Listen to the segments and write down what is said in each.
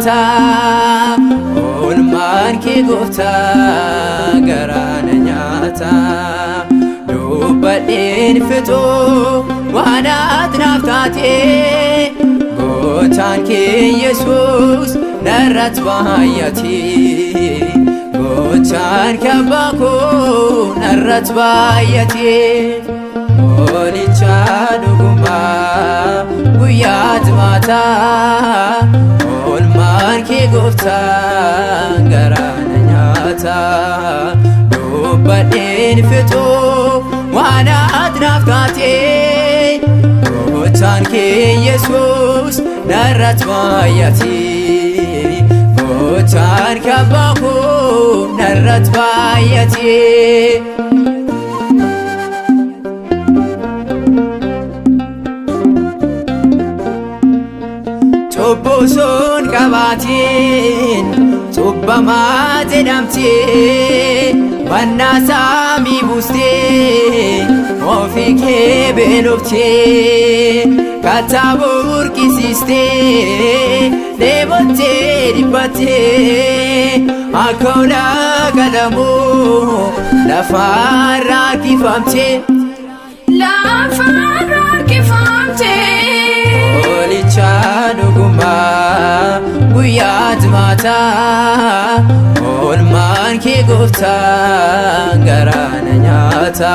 nyaata oolmaan kee gooftaa garaana nyaata dubbadheen fixuu waan ati naaf taate gooftaan kee Yesuus narratti baay'ate gooftaan kee abbaa koo narratti baay'ate Olicha dhugumaa guyyaa jimaataa oolmaan kee gooftaa garaana nyaata dubbadheen fixuu waan ati naaf taate gooftaan kee Yesuus narratti baay'ate gooftaan kee abbaa koo narratti baay'ate Cubbuun qabaatiin cubbamaa jedhamtee mannaa saamii buustee ofii kee beeloftee kattaa burqisiistee dheebottee dhiphattee akka ulaa qalamuu lafarraa harkifamtee Olicha dhugumaa guyyaa jimaataa oolmaan kee gooftaa garaana nyaata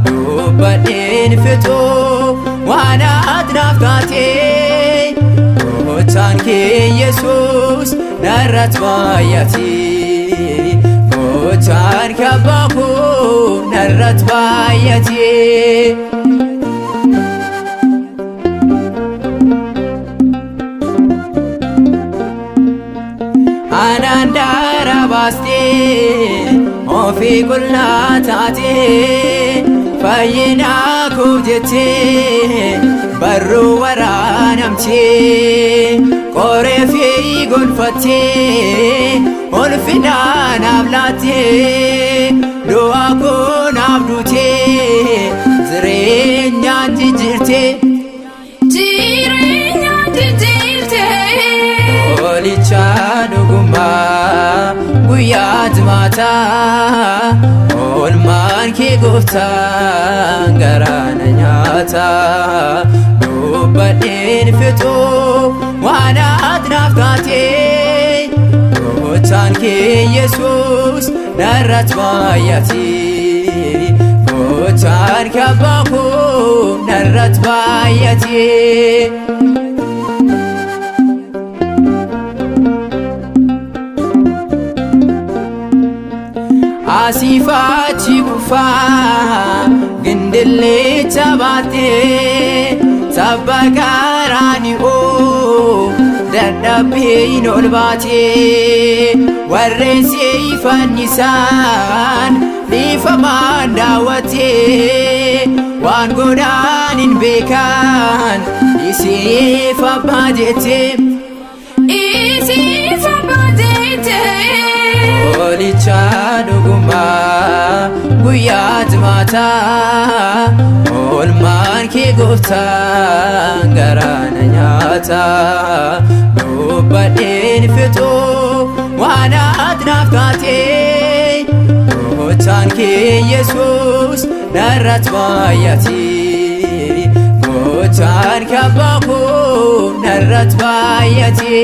dubbadheen fixuu waan ati naaf taate gooftaan kee Yesuus narratti baay'ate gooftaan kee abbaa koo narratti baay'ate Anaan daara baastee ofii qullaa taatee fayyinaa koo jettee barruu waraanamtee qoree fi gonfattee ulfinaa naaf laattee du'aa koo naaf duutee jireenyaan jijjiirtee Olicha dhugumaa guyyaa jimaataa oolmaan kee gooftaa garaana nyaata dubbadheen fixuu waan ati naaf taate gooftaan kee Yesuus narratti baay'ate gooftaan kee abbaa koo narratti baay'ate Asiifachi kufaa gindillee taphattee tabba garaani oo dadhabee hin ol baatee warreen see fannisaan dhiifamaan daawwattee waan godhaan hin beekan isiif abbaa jettee Olicha dhugumaa guyyaa jimaataa oolmaan kee gooftaa garaana nyaata dubbadheen fixuu waan ati naaf taate gooftaan kee Yesuus narratti baay'ate gooftaan kee abbaa koo narratti baay'ate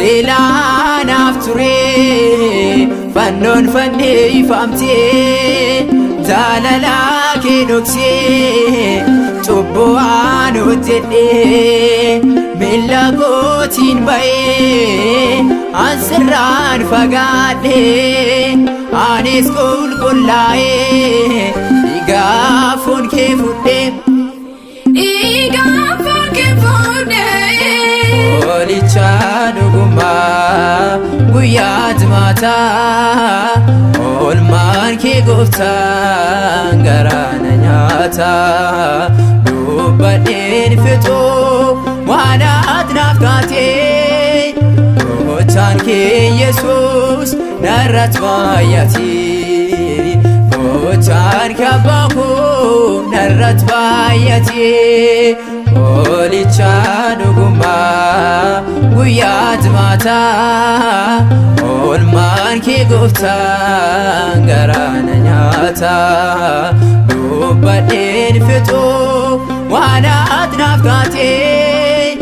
Seelaanaaf turee fannoon fanneeffamtee jaalalaa kee dhoksee cubbuu aan hojjedhee miilla kootiin ba'ee an sirraan fagaadhee anis qulqullaa'ee dhiigaa foon kee fudhee Olicha dhugumaa guyyaa jimaataa oolmaan kee gooftaa garaana nyaata dubbadheen fixuu waan ati naaf taate gooftaan kee Yesuus narratti baay'ate gooftaan kabbaa koo narratti baay'atee Oolchaa dhugummaa guyyaa jimaataa oolmaan kee gooftaan garaana nyaataa dubbadheen fixuu waan ati naaf taatee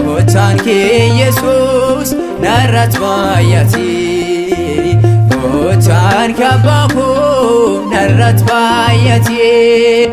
gooftaan kee Yesuus narratti baay'atee gooftaan kabbaa koo narratti baay'atee